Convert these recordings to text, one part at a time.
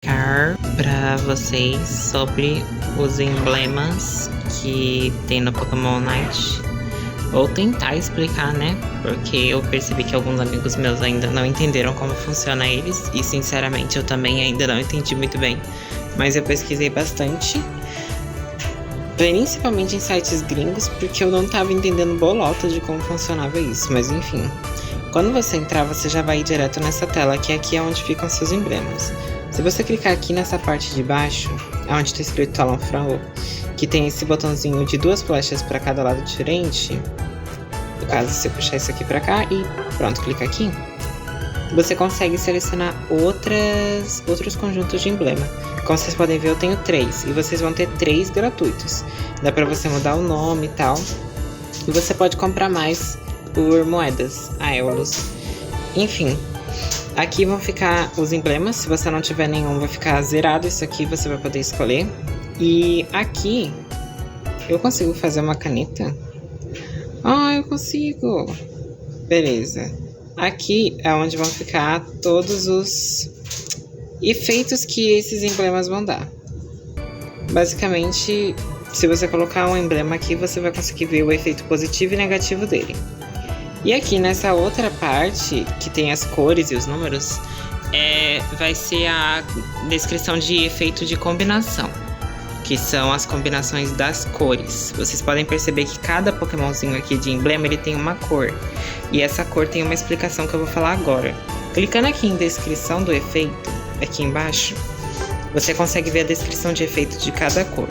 Para vocês sobre os emblemas que tem no Pokémon Unite. Vou tentar explicar, né? Porque eu percebi que alguns amigos meus ainda não entenderam como funciona eles. E sinceramente eu também ainda não entendi muito bem. Mas eu pesquisei bastante, principalmente em sites gringos, porque eu não tava entendendo bolota de como funcionava isso. Mas enfim, quando você entrar, você já vai ir direto nessa tela, que aqui é onde ficam seus emblemas. Se você clicar aqui nessa parte de baixo, onde está escrito Talon Frango, que tem esse botãozinho de 2 flechas para cada lado diferente, no caso, se eu puxar isso aqui para cá e pronto, clica aqui, você consegue selecionar outros conjuntos de emblema. Como vocês podem ver, eu tenho 3, e vocês vão ter 3 gratuitos. Dá para você mudar o nome e tal, e você pode comprar mais por moedas, a euros. Enfim, aqui vão ficar os emblemas. Se você não tiver nenhum, vai ficar zerado. Isso aqui você vai poder escolher. E aqui, eu consigo fazer uma caneta? Ah, eu consigo! Beleza. Aqui é onde vão ficar todos os efeitos que esses emblemas vão dar. Basicamente, se você colocar um emblema aqui, você vai conseguir ver o efeito positivo e negativo dele. E aqui nessa outra parte, que tem as cores e os números, vai ser a descrição de efeito de combinação, que são as combinações das cores. Vocês podem perceber que cada Pokémonzinho aqui de emblema, ele tem uma cor. E essa cor tem uma explicação que eu vou falar agora. Clicando aqui em descrição do efeito, aqui embaixo, você consegue ver a descrição de efeito de cada cor.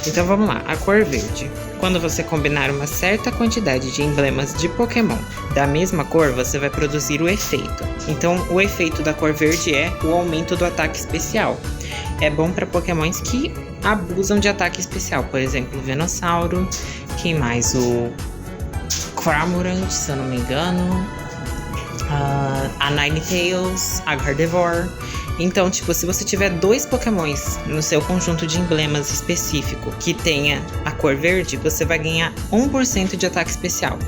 Então vamos lá, a cor verde. Quando você combinar uma certa quantidade de emblemas de Pokémon da mesma cor, você vai produzir o efeito. Então o efeito da cor verde é o aumento do ataque especial. É bom para Pokémons que abusam de ataque especial, por exemplo, o Venossauro, quem mais? O Cramorant, se eu não me engano, a Ninetales, a Gardevoir. Então, tipo, se você tiver 2 Pokémons no seu conjunto de emblemas específico que tenha a cor verde, você vai ganhar 1% de ataque especial.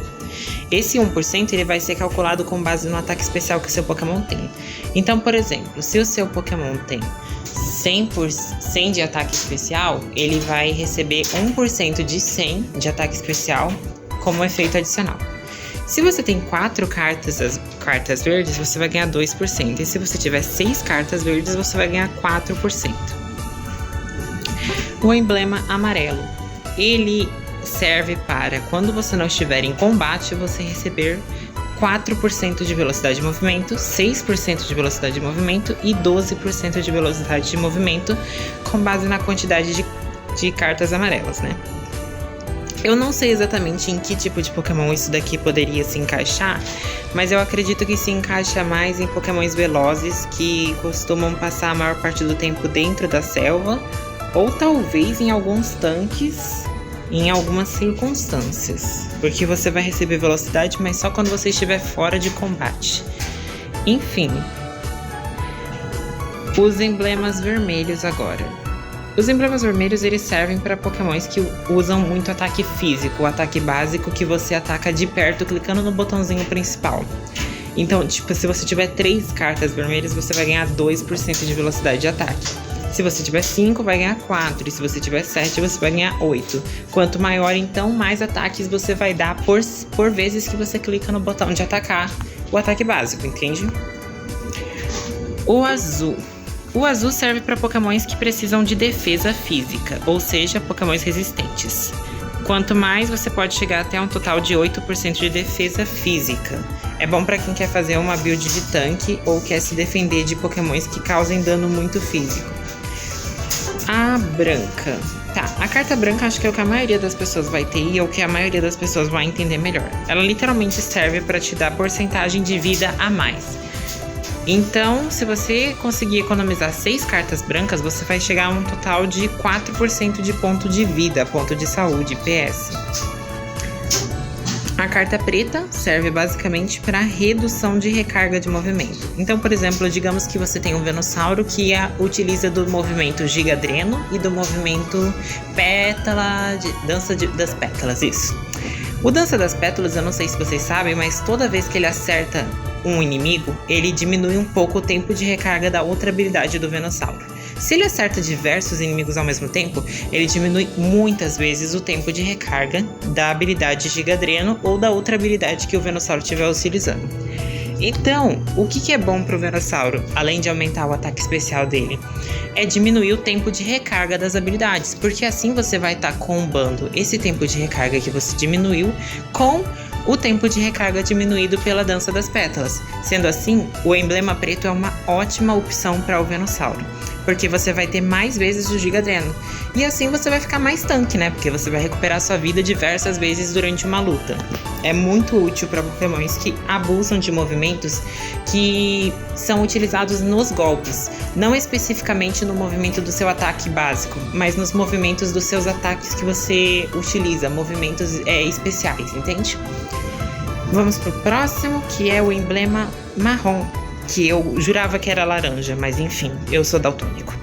Esse 1% ele vai ser calculado com base no ataque especial que o seu Pokémon tem. Então, por exemplo, se o seu Pokémon tem 100 de ataque especial, ele vai receber 1% de 100 de ataque especial como efeito adicional. Se você tem 4 cartas verdes, você vai ganhar 2%. E se você tiver 6 cartas verdes, você vai ganhar 4%. O emblema amarelo. Ele serve para, quando você não estiver em combate, você receber 4% de velocidade de movimento, 6% de velocidade de movimento e 12% de velocidade de movimento, com base na quantidade de cartas amarelas, né? Eu não sei exatamente em que tipo de Pokémon isso daqui poderia se encaixar, mas eu acredito que se encaixa mais em Pokémons velozes que costumam passar a maior parte do tempo dentro da selva, ou talvez em alguns tanques, em algumas circunstâncias, porque você vai receber velocidade, mas só quando você estiver fora de combate. Enfim, os emblemas vermelhos agora. Os emblemas vermelhos, eles servem para Pokémons que usam muito ataque físico, o ataque básico que você ataca de perto clicando no botãozinho principal. Então, tipo, se você tiver 3 cartas vermelhas, você vai ganhar 2% de velocidade de ataque. Se você tiver 5, vai ganhar 4. E se você tiver 7, você vai ganhar 8. Quanto maior, então, mais ataques você vai dar por vezes que você clica no botão de atacar o ataque básico, entende? O azul. O azul serve para Pokémons que precisam de defesa física, ou seja, Pokémons resistentes. Quanto mais, você pode chegar até um total de 8% de defesa física. É bom para quem quer fazer uma build de tanque ou quer se defender de Pokémons que causem dano muito físico. A branca. Tá, a carta branca acho que é o que a maioria das pessoas vai ter e é o que a maioria das pessoas vai entender melhor. Ela literalmente serve para te dar porcentagem de vida a mais. Então, se você conseguir economizar 6 cartas brancas, você vai chegar a um total de 4% de ponto de vida, ponto de saúde, PS. A carta preta serve basicamente para redução de recarga de movimento. Então, por exemplo, digamos que você tem um Venossauro que utiliza do movimento Gigadreno e do movimento Dança das Pétalas, isso. O Dança das Pétalas, eu não sei se vocês sabem, mas toda vez que ele acerta um inimigo, ele diminui um pouco o tempo de recarga da outra habilidade do Venossauro. Se ele acerta diversos inimigos ao mesmo tempo, ele diminui muitas vezes o tempo de recarga da habilidade Gigadreno ou da outra habilidade que o Venossauro estiver utilizando. Então, o que é bom pro Venossauro, além de aumentar o ataque especial dele? É diminuir o tempo de recarga das habilidades, porque assim você vai estar combando esse tempo de recarga que você diminuiu com o tempo de recarga diminuído pela Dança das Pétalas. Sendo assim, o emblema preto é uma ótima opção para o Venossauro, porque você vai ter mais vezes o Gigadreno. E assim você vai ficar mais tanque, né? Porque você vai recuperar sua vida diversas vezes durante uma luta. É muito útil para pokémons que abusam de movimentos que são utilizados nos golpes. Não especificamente no movimento do seu ataque básico, mas nos movimentos dos seus ataques que você utiliza. Movimentos especiais, entende? Vamos pro próximo, que é o emblema marrom, que eu jurava que era laranja, mas enfim, eu sou daltônico.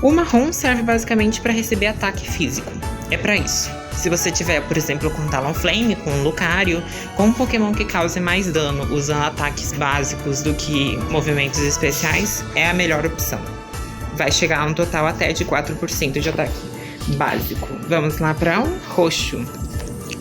O marrom serve basicamente para receber ataque físico. É para isso. Se você tiver, por exemplo, com Talonflame, com Lucario, com um Pokémon que cause mais dano usando ataques básicos do que movimentos especiais, é a melhor opção. Vai chegar a um total até de 4% de ataque básico. Vamos lá para o roxo.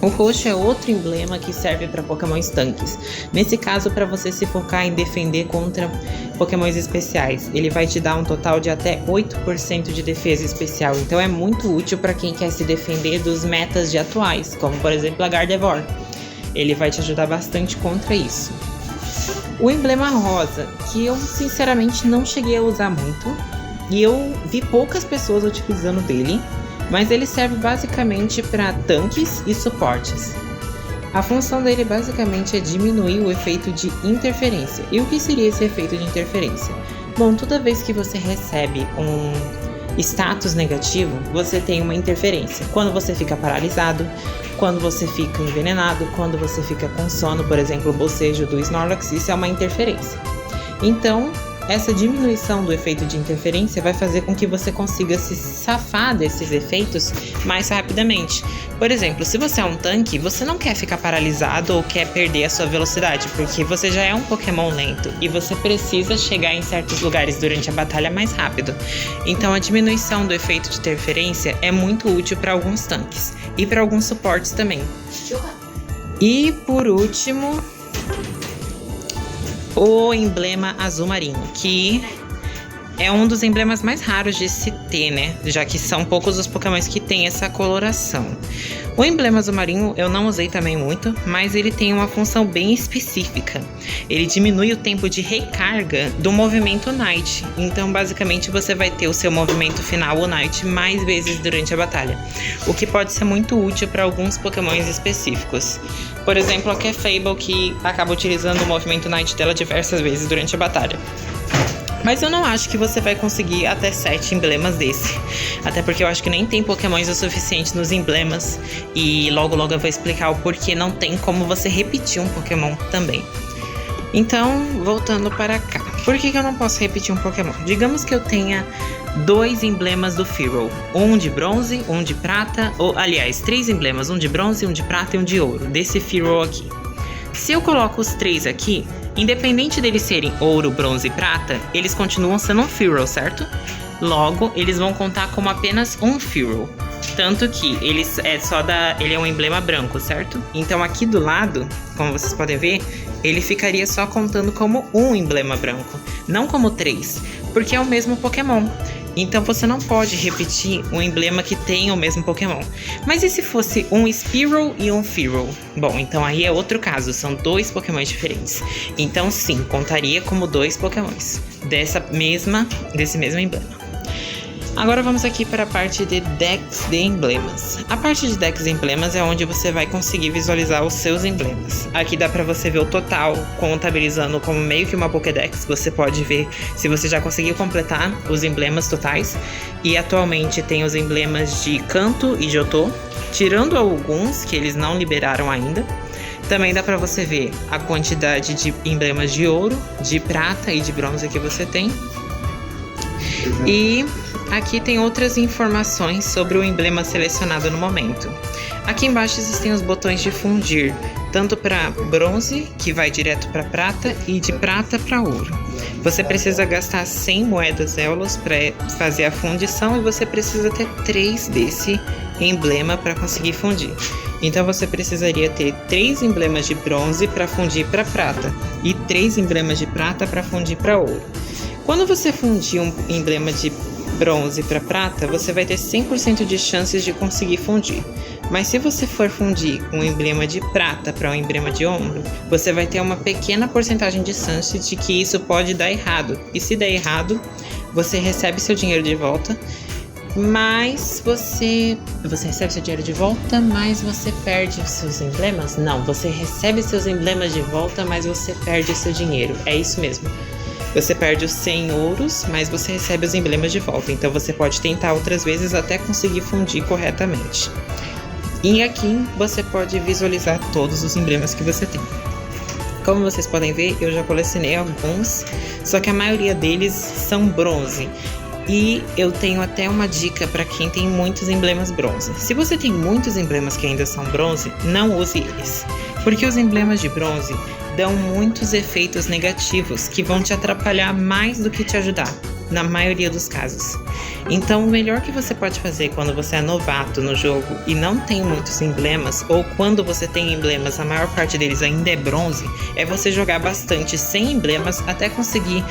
O roxo é outro emblema que serve para Pokémons tanques. Nesse caso, para você se focar em defender contra Pokémons especiais. Ele vai te dar um total de até 8% de defesa especial. Então é muito útil para quem quer se defender dos metas de atuais, como por exemplo a Gardevoir. Ele vai te ajudar bastante contra isso. O emblema rosa, que eu sinceramente não cheguei a usar muito. E eu vi poucas pessoas utilizando dele. Mas ele serve basicamente para tanques e suportes. A função dele basicamente é diminuir o efeito de interferência. E o que seria esse efeito de interferência? Bom, toda vez que você recebe um status negativo, você tem uma interferência. Quando você fica paralisado, quando você fica envenenado, quando você fica com sono, por exemplo, o bocejo do Snorlax, isso é uma interferência. Então, essa diminuição do efeito de interferência vai fazer com que você consiga se safar desses efeitos mais rapidamente. Por exemplo, se você é um tanque, você não quer ficar paralisado ou quer perder a sua velocidade, porque você já é um Pokémon lento e você precisa chegar em certos lugares durante a batalha mais rápido. Então a diminuição do efeito de interferência é muito útil para alguns tanques e para alguns suportes também. E por último, o emblema azul marinho, que é um dos emblemas mais raros de se ter, né? Já que são poucos os Pokémons que têm essa coloração. O emblema azul marinho eu não usei também muito, mas ele tem uma função bem específica. Ele diminui o tempo de recarga do movimento Night. Então, basicamente, você vai ter o seu movimento final, o Night, mais vezes durante a batalha. O que pode ser muito útil para alguns Pokémons específicos. Por exemplo, a Clefable, que acaba utilizando o movimento Night dela diversas vezes durante a batalha. Mas eu não acho que você vai conseguir até 7 emblemas desse. Até porque eu acho que nem tem Pokémons o suficiente nos emblemas. E logo eu vou explicar o porquê não tem como você repetir um Pokémon também. Então, voltando para cá. Por que eu não posso repetir um Pokémon? Digamos que eu tenha 2 emblemas do Fearow. Um de bronze, um de prata. Ou, aliás, 3 emblemas. Um de bronze, um de prata e um de ouro. Desse Fearow aqui. Se eu coloco os 3 aqui, independente deles serem ouro, bronze e prata, eles continuam sendo um Fearow, certo? Logo, eles vão contar como apenas um Fearow. Tanto que ele é um emblema branco, certo? Então aqui do lado, como vocês podem ver, ele ficaria só contando como um emblema branco, não como 3, porque é o mesmo Pokémon. Então você não pode repetir um emblema que tem o mesmo Pokémon. Mas e se fosse um Spearow e um Fearow? Bom, então aí é outro caso, são 2 Pokémons diferentes. Então sim, contaria como 2 Pokémons desse mesmo emblema. Agora vamos aqui para a parte de decks de emblemas. A parte de decks de emblemas é onde você vai conseguir visualizar os seus emblemas. Aqui dá para você ver o total, contabilizando como meio que uma Pokédex. Você pode ver se você já conseguiu completar os emblemas totais. E atualmente tem os emblemas de Kanto e Johto, tirando alguns que eles não liberaram ainda. Também dá para você ver a quantidade de emblemas de ouro, de prata e de bronze que você tem. E aqui tem outras informações sobre o emblema selecionado no momento. Aqui embaixo existem os botões de fundir, tanto para bronze, que vai direto para prata, e de prata para ouro. Você precisa gastar 100 moedas Eulos para fazer a fundição e você precisa ter 3 desse emblema para conseguir fundir. Então você precisaria ter 3 emblemas de bronze para fundir para prata e 3 emblemas de prata para fundir para ouro. Quando você fundir um emblema de bronze para prata, você vai ter 100% de chances de conseguir fundir. Mas se você for fundir um emblema de prata para um emblema de ouro, você vai ter uma pequena porcentagem de chances de que isso pode dar errado. E se der errado, você recebe seu dinheiro de volta, mas você recebe seu dinheiro de volta, mas você perde os seus emblemas? Não, você recebe seus emblemas de volta, mas você perde o seu dinheiro. É isso mesmo. Você perde os 100 ouros, mas você recebe os emblemas de volta. Então você pode tentar outras vezes até conseguir fundir corretamente. E aqui você pode visualizar todos os emblemas que você tem. Como vocês podem ver, eu já colecionei alguns, só que a maioria deles são bronze. E eu tenho até uma dica para quem tem muitos emblemas bronze. Se você tem muitos emblemas que ainda são bronze, não use eles. Porque os emblemas de bronze dão muitos efeitos negativos que vão te atrapalhar mais do que te ajudar, na maioria dos casos. Então o melhor que você pode fazer quando você é novato no jogo e não tem muitos emblemas, ou quando você tem emblemas, a maior parte deles ainda é bronze, é você jogar bastante sem emblemas até conseguir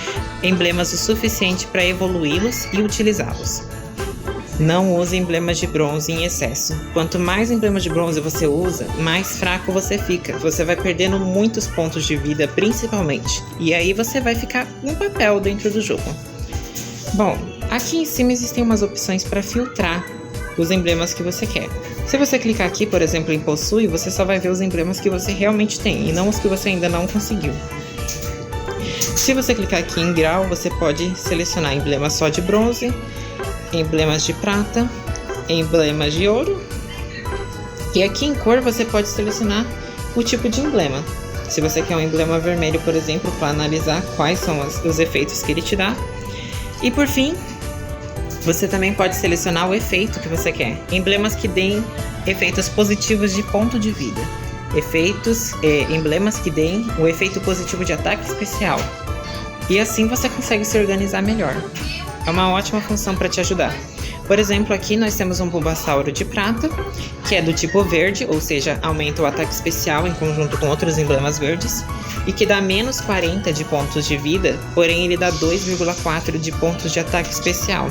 emblemas o suficiente para evoluí-los e utilizá-los. Não use emblemas de bronze em excesso. Quanto mais emblemas de bronze você usa, mais fraco você fica. Você vai perdendo muitos pontos de vida, principalmente. E aí você vai ficar um papel dentro do jogo. Bom, aqui em cima existem umas opções para filtrar os emblemas que você quer. Se você clicar aqui, por exemplo, em Possui, você só vai ver os emblemas que você realmente tem e não os que você ainda não conseguiu. Se você clicar aqui em Grau, você pode selecionar emblemas só de bronze, emblemas de prata, emblemas de ouro. E aqui em cor você pode selecionar o tipo de emblema. Se você quer um emblema vermelho, por exemplo, para analisar quais são os efeitos que ele te dá. E por fim, você também pode selecionar o efeito que você quer. Emblemas que deem efeitos positivos de ponto de vida. Emblemas que deem o efeito positivo de ataque especial. E assim você consegue se organizar melhor. É uma ótima função para te ajudar. Por exemplo, aqui nós temos um Bulbasauro de prata, que é do tipo verde, ou seja, aumenta o ataque especial em conjunto com outros emblemas verdes, e que dá menos 40 de pontos de vida, porém ele dá 2,4 de pontos de ataque especial.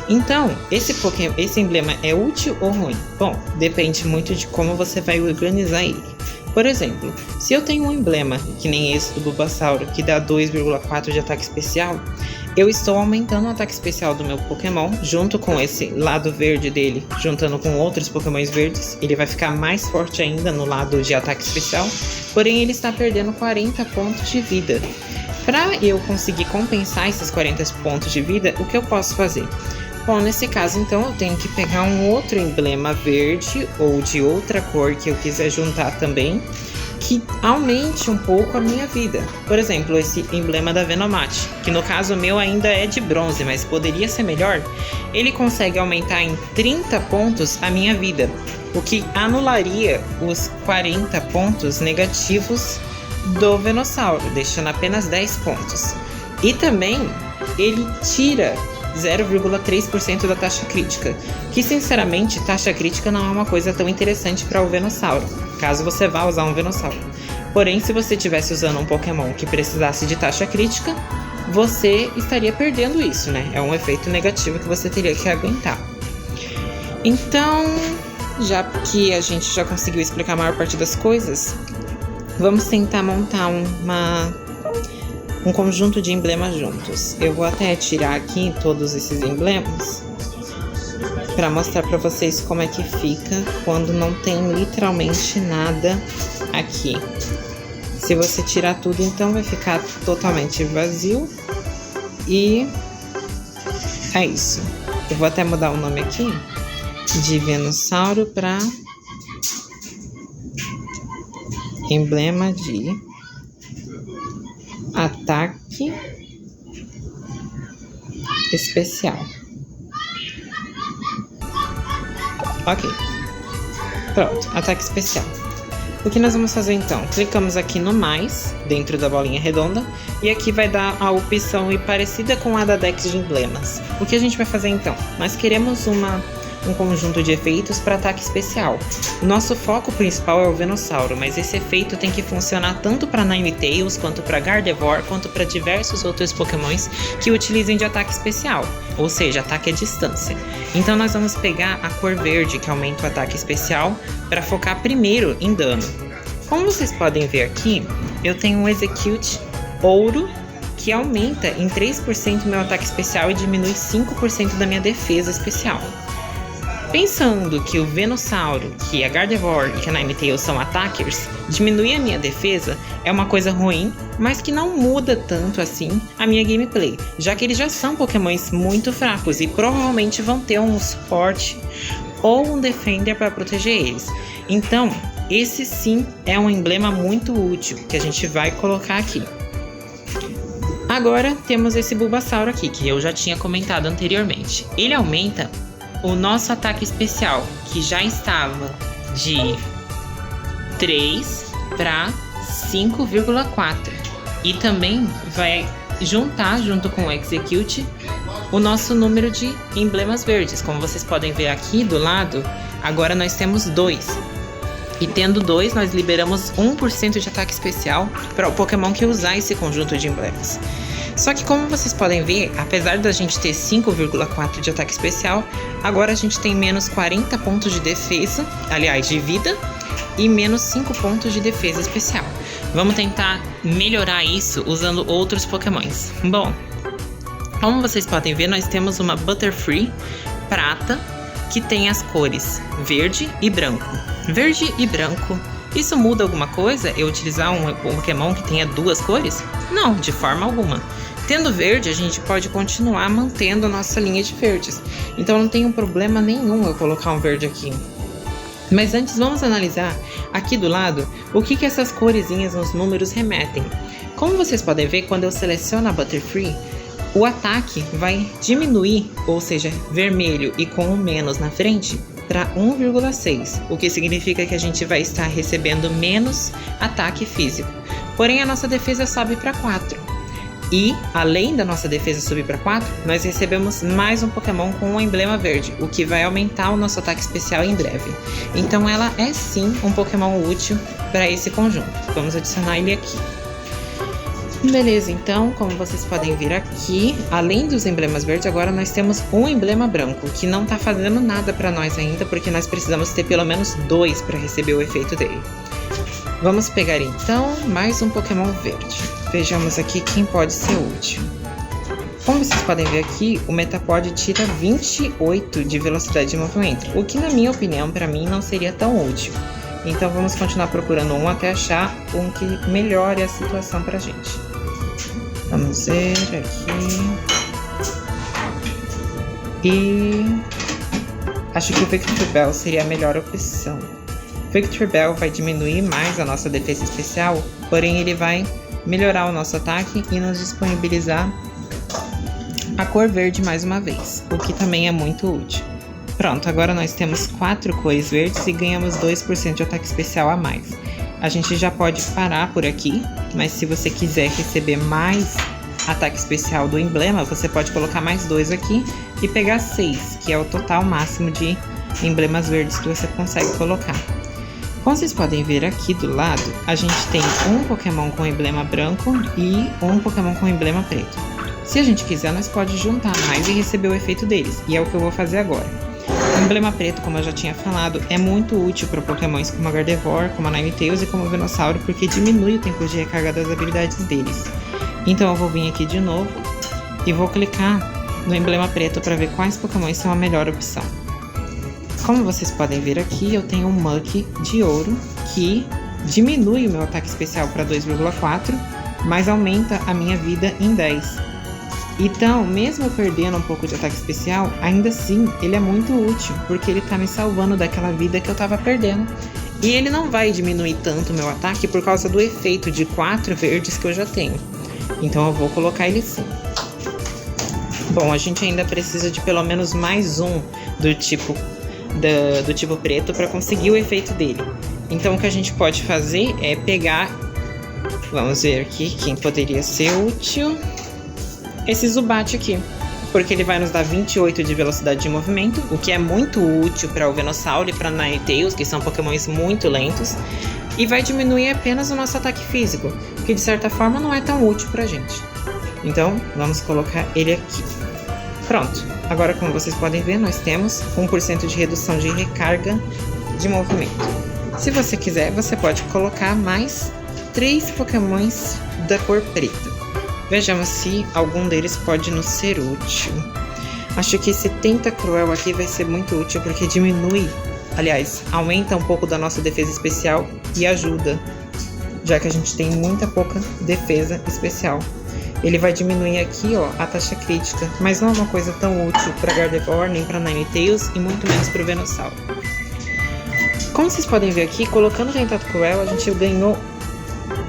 Então, esse emblema é útil ou ruim? Bom, depende muito de como você vai organizar ele. Por exemplo, se eu tenho um emblema, que nem esse do Bulbasauro, que dá 2,4 de ataque especial, eu estou aumentando o ataque especial do meu Pokémon, junto com esse lado verde dele, juntando com outros Pokémons verdes. Ele vai ficar mais forte ainda no lado de ataque especial, porém ele está perdendo 40 pontos de vida. Para eu conseguir compensar esses 40 pontos de vida, o que eu posso fazer? Bom, nesse caso, então, eu tenho que pegar um outro emblema verde ou de outra cor que eu quiser juntar também, que aumente um pouco a minha vida. Por exemplo, esse emblema da Venomoth, que no caso meu ainda é de bronze, mas poderia ser melhor. Ele consegue aumentar em 30 pontos a minha vida, o que anularia os 40 pontos negativos do Venossauro, deixando apenas 10 pontos. E também ele tira 0,3% da taxa crítica, que sinceramente taxa crítica não é uma coisa tão interessante para o Venossauro, caso você vá usar um Venossauro. Porém, se você estivesse usando um Pokémon que precisasse de taxa crítica, você estaria perdendo isso, né? É um efeito negativo que você teria que aguentar. Então, já que a gente já conseguiu explicar a maior parte das coisas, vamos tentar montar um conjunto de emblemas juntos. Eu vou até tirar aqui todos esses emblemas para mostrar para vocês como é que fica quando não tem literalmente nada aqui. Se você tirar tudo, então vai ficar totalmente vazio. E é isso. Eu vou até mudar o nome aqui de Venossauro para emblema de ataque especial. Ok. Pronto, ataque especial. O que nós vamos fazer então? Clicamos aqui no mais, dentro da bolinha redonda, E aqui vai dar a opção parecida com a da deck de emblemas. O que a gente vai fazer então? Nós queremos um conjunto de efeitos para ataque especial. O nosso foco principal é o Venossauro, mas esse efeito tem que funcionar tanto para Ninetales, quanto para Gardevoir, quanto para diversos outros pokémons que utilizem de ataque especial, ou seja, ataque à distância. Então nós vamos pegar a cor verde, que aumenta o ataque especial, para focar primeiro em dano. Como vocês podem ver aqui, eu tenho um Execute Ouro, que aumenta em 3% meu ataque especial e diminui 5% da minha defesa especial. Pensando que o Venossauro, que a Gardevoir e que a Ninetales são attackers, diminuir a minha defesa é uma coisa ruim, mas que não muda tanto assim a minha gameplay, já que eles já são pokémons muito fracos e provavelmente vão ter um suporte ou um defender para proteger eles. Então, esse sim é um emblema muito útil que a gente vai colocar aqui. Agora temos esse Bulbasaur aqui, que eu já tinha comentado anteriormente. Ele aumenta o nosso ataque especial, que já estava de 3 para 5,4. E também vai juntar, junto com o Execute, o nosso número de emblemas verdes. Como vocês podem ver aqui do lado, agora nós temos 2. E tendo 2, nós liberamos 1% de ataque especial para o Pokémon que usar esse conjunto de emblemas. Só que como vocês podem ver, apesar da gente ter 5,4 de ataque especial, agora a gente tem menos 40 pontos de defesa, aliás, de vida, e menos 5 pontos de defesa especial. Vamos tentar melhorar isso usando outros Pokémons. Bom, como vocês podem ver, nós temos uma Butterfree prata, que tem as cores verde e branco. Verde e branco. Isso muda alguma coisa eu utilizar um Pokémon que tenha 2 cores? Não, de forma alguma. Tendo verde, a gente pode continuar mantendo a nossa linha de verdes. Então não tem um problema nenhum eu colocar um verde aqui. Mas antes vamos analisar aqui do lado o que essas coresinhas nos números remetem. Como vocês podem ver, quando eu seleciono a Butterfree, o ataque vai diminuir, ou seja, vermelho e com um menos na frente, para 1,6, o que significa que a gente vai estar recebendo menos ataque físico. Porém, a nossa defesa sobe para 4. E, além da nossa defesa subir para 4, nós recebemos mais um Pokémon com um emblema verde, o que vai aumentar o nosso ataque especial em breve. Então ela é sim um Pokémon útil para esse conjunto. Vamos adicionar ele aqui. Beleza, então, como vocês podem ver aqui, além dos emblemas verdes, agora nós temos um emblema branco, que não tá fazendo nada para nós ainda, porque nós precisamos ter pelo menos 2 para receber o efeito dele. Vamos pegar então mais um Pokémon verde. Vejamos aqui quem pode ser útil. Como vocês podem ver aqui, o Metapod tira 28 de velocidade de movimento, o que na minha opinião, para mim, não seria tão útil. Então vamos continuar procurando um até achar um que melhore a situação pra gente. Vamos ver aqui. E acho que o Victory Bell seria a melhor opção. Victory Bell vai diminuir mais a nossa defesa especial, porém ele vai melhorar o nosso ataque e nos disponibilizar a cor verde mais uma vez, o que também é muito útil. Pronto, agora nós temos 4 cores verdes e ganhamos 2% de ataque especial a mais. A gente já pode parar por aqui, mas se você quiser receber mais ataque especial do emblema, você pode colocar mais 2 aqui e pegar 6, que é o total máximo de emblemas verdes que você consegue colocar. Como vocês podem ver aqui do lado, a gente tem um Pokémon com emblema branco e um Pokémon com emblema preto. Se a gente quiser, nós pode juntar mais e receber o efeito deles, e é o que eu vou fazer agora. O emblema preto, como eu já tinha falado, é muito útil para Pokémons como a Gardevoir, como a Ninetales e como o Venossauro, porque diminui o tempo de recarga das habilidades deles. Então eu vou vir aqui de novo e vou clicar no emblema preto para ver quais Pokémons são a melhor opção. Como vocês podem ver aqui, eu tenho um Muk de ouro que diminui o meu ataque especial para 2,4, mas aumenta a minha vida em 10. Então, mesmo eu perdendo um pouco de ataque especial, ainda assim ele é muito útil, porque ele tá me salvando daquela vida que eu tava perdendo. E ele não vai diminuir tanto o meu ataque por causa do efeito de 4 verdes que eu já tenho. Então eu vou colocar ele sim. Bom, a gente ainda precisa de pelo menos mais um do tipo preto para conseguir o efeito dele. Então o que a gente pode fazer é pegar Vamos ver aqui quem poderia ser útil. Esse Zubat aqui, porque ele vai nos dar 28 de velocidade de movimento, o que é muito útil para o Venossauro e para Ninetales, que são pokémons muito lentos. E vai diminuir apenas o nosso ataque físico, que de certa forma não é tão útil pra gente. Então, vamos colocar ele aqui. Pronto. Agora, como vocês podem ver, nós temos 1% de redução de recarga de movimento. Se você quiser, você pode colocar mais 3 pokémons da cor preta. Vejamos se algum deles pode nos ser útil. Acho que esse Tentacruel aqui vai ser muito útil, porque diminui, aliás, aumenta um pouco da nossa defesa especial e ajuda, já que a gente tem muita pouca defesa especial. Ele vai diminuir aqui, ó, a taxa crítica, mas não é uma coisa tão útil para Gardevoir, nem para Ninetales e muito menos para o Venossauro. Como vocês podem ver aqui, colocando o Tentacruel, a gente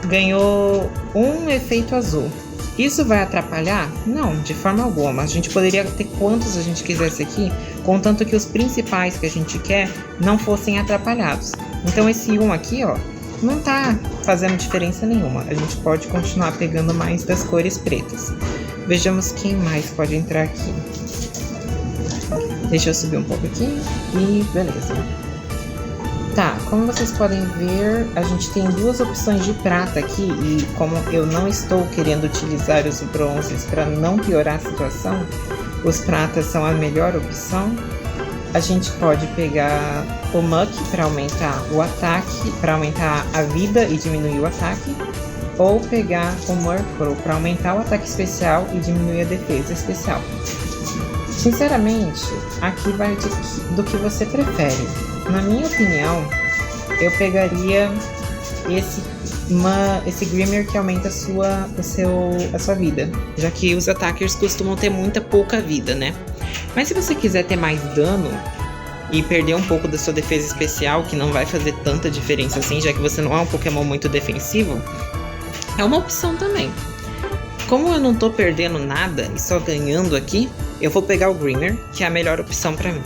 ganhou um efeito azul. Isso vai atrapalhar? Não, de forma alguma. A gente poderia ter quantos a gente quisesse aqui, contanto que os principais que a gente quer não fossem atrapalhados. Então esse 1 aqui, ó, não tá fazendo diferença nenhuma. A gente pode continuar pegando mais das cores pretas. Vejamos quem mais pode entrar aqui. Deixa eu subir um pouco aqui e beleza. Tá, como vocês podem ver, a gente tem 2 opções de prata aqui e como eu não estou querendo utilizar os bronzes para não piorar a situação, os pratas são a melhor opção. A gente pode pegar o Muck para aumentar o ataque, para aumentar a vida e diminuir o ataque, ou pegar o Murkrow para aumentar o ataque especial e diminuir a defesa especial. Sinceramente, aqui vai do que você prefere. Na minha opinião, eu pegaria esse Grimer que aumenta a sua vida, já que os attackers costumam ter pouca vida, né? Mas se você quiser ter mais dano e perder um pouco da sua defesa especial, que não vai fazer tanta diferença assim, já que você não é um Pokémon muito defensivo, é uma opção também. Como eu não tô perdendo nada e só ganhando aqui, eu vou pegar o Grimer, que é a melhor opção pra mim.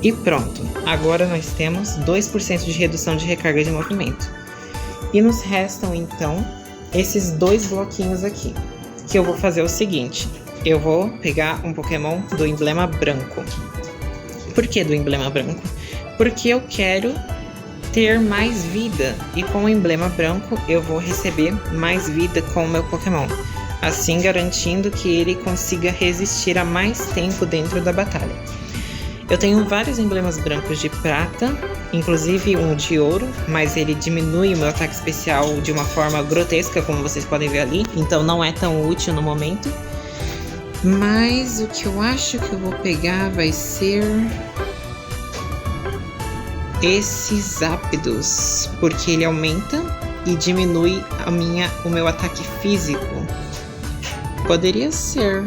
E pronto, agora nós temos 2% de redução de recarga de movimento. E nos restam então esses 2 bloquinhos aqui, que eu vou fazer o seguinte. Eu vou pegar um Pokémon do emblema branco. Por que do emblema branco? Porque eu quero ter mais vida, e com o emblema branco eu vou receber mais vida com o meu Pokémon, assim garantindo que ele consiga resistir a mais tempo dentro da batalha. Eu tenho vários emblemas brancos de prata, inclusive um de ouro, mas ele diminui o meu ataque especial de uma forma grotesca, como vocês podem ver ali, então não é tão útil no momento. Mas o que eu acho que eu vou pegar vai ser esse Zapdos, porque ele aumenta e diminui o meu ataque físico. Poderia ser.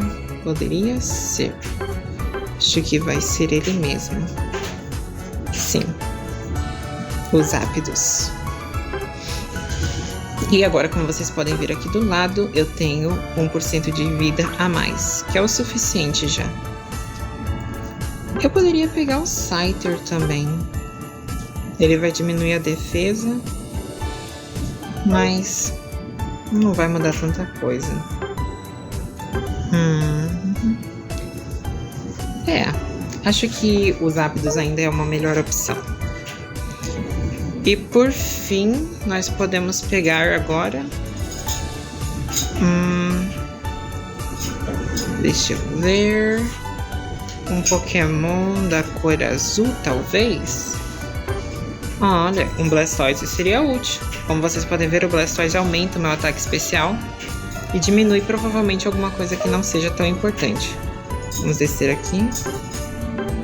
Acho que vai ser ele mesmo. Sim, o Zapdos. E agora, como vocês podem ver aqui do lado, eu tenho 1% de vida a mais, que é o suficiente já. Eu poderia pegar o Scyther também. Ele vai diminuir a defesa, mas não vai mudar tanta coisa. Acho que o Zapdos ainda é uma melhor opção. E por fim, nós podemos pegar agora... deixa eu ver... um Pokémon da cor azul, talvez? Olha, um Blastoise seria útil. Como vocês podem ver, o Blastoise aumenta o meu ataque especial e diminui provavelmente alguma coisa que não seja tão importante. Vamos descer aqui.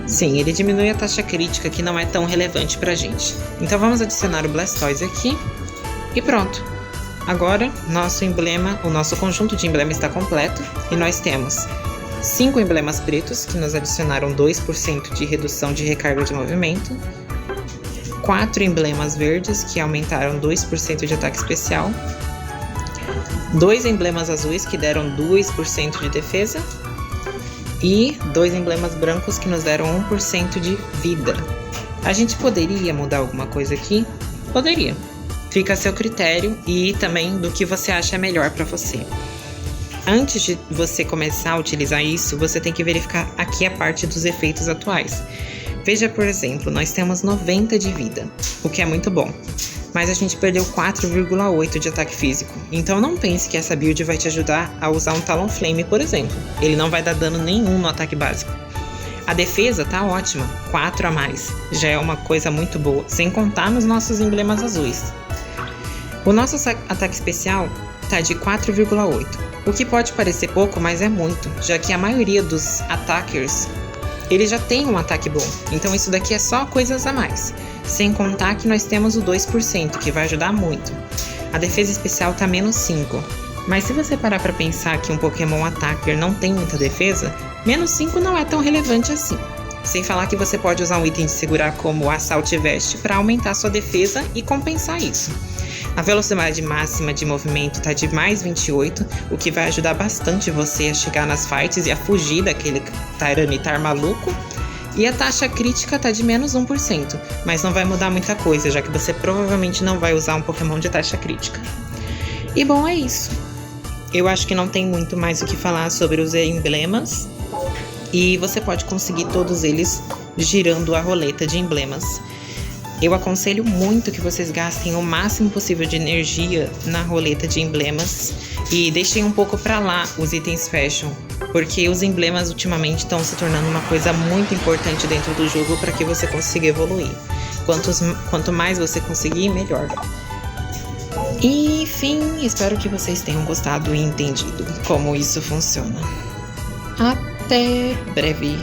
Sim, ele diminui a taxa crítica, que não é tão relevante pra gente. Então vamos adicionar o Blastoise aqui e pronto. Agora, o nosso conjunto de emblemas está completo e nós temos 5 emblemas pretos, que nos adicionaram 2% de redução de recarga de movimento, 4 emblemas verdes, que aumentaram 2% de ataque especial, 2 emblemas azuis, que deram 2% de defesa, e 2 emblemas brancos que nos deram 1% de vida. A gente poderia mudar alguma coisa aqui? Poderia. fica a seu critério e também do que você acha melhor para você. Antes de você começar a utilizar isso, você tem que verificar aqui a parte dos efeitos atuais. Veja, por exemplo, nós temos 90 de vida, o que é muito bom, mas a gente perdeu 4,8 de ataque físico. Então não pense que essa build vai te ajudar a usar um Talonflame, por exemplo. Ele não vai dar dano nenhum no ataque básico. A defesa tá ótima, 4 a mais, já é uma coisa muito boa, sem contar nos nossos emblemas azuis. O nosso ataque especial tá de 4,8, o que pode parecer pouco, mas é muito, já que a maioria dos attackers, ele já tem um ataque bom, então isso daqui é só coisas a mais, sem contar que nós temos o 2%, que vai ajudar muito. A defesa especial tá menos 5, mas se você parar pra pensar que um Pokémon attacker não tem muita defesa, menos 5 não é tão relevante assim. Sem falar que você pode usar um item de segurar como o Assault Vest para aumentar sua defesa e compensar isso. A velocidade máxima de movimento está de mais 28, o que vai ajudar bastante você a chegar nas fights e a fugir daquele Tyranitar maluco. E a taxa crítica está de menos 1%, mas não vai mudar muita coisa, já que você provavelmente não vai usar um Pokémon de taxa crítica. E bom, é isso. Eu acho que não tem muito mais o que falar sobre os emblemas. E você pode conseguir todos eles girando a roleta de emblemas. Eu aconselho muito que vocês gastem o máximo possível de energia na roleta de emblemas e deixem um pouco pra lá os itens fashion, porque os emblemas ultimamente estão se tornando uma coisa muito importante dentro do jogo para que você consiga evoluir. Quanto mais você conseguir, melhor. Enfim, espero que vocês tenham gostado e entendido como isso funciona. Até breve!